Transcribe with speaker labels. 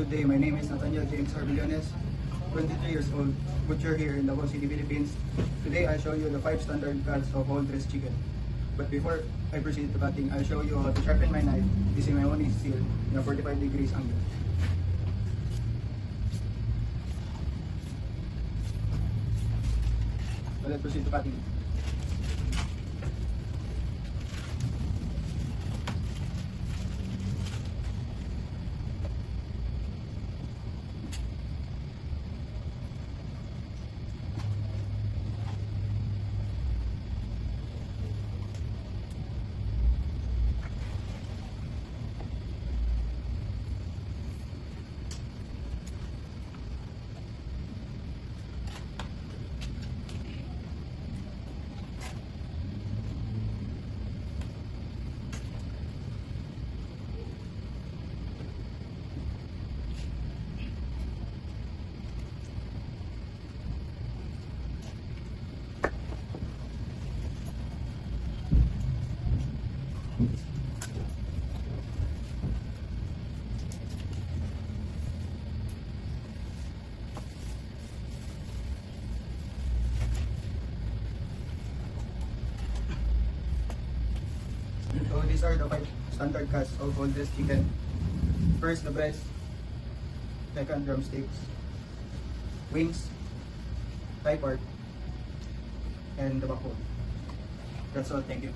Speaker 1: Good day, my name is Nathaniel James Arbillones, 23 years old, butcher here in Davao City, Philippines. Today I show you the 5 standard cuts of whole dressed chicken. But before I proceed to cutting, I'll show you how to sharpen my knife using my own steel in a 45 degrees angle. So let's proceed to cutting. So these are the 5 standard cuts of whole dressed chicken. First, the breast. Second, drumsticks. Wings. Thigh part. And the backbone. That's all. Thank you.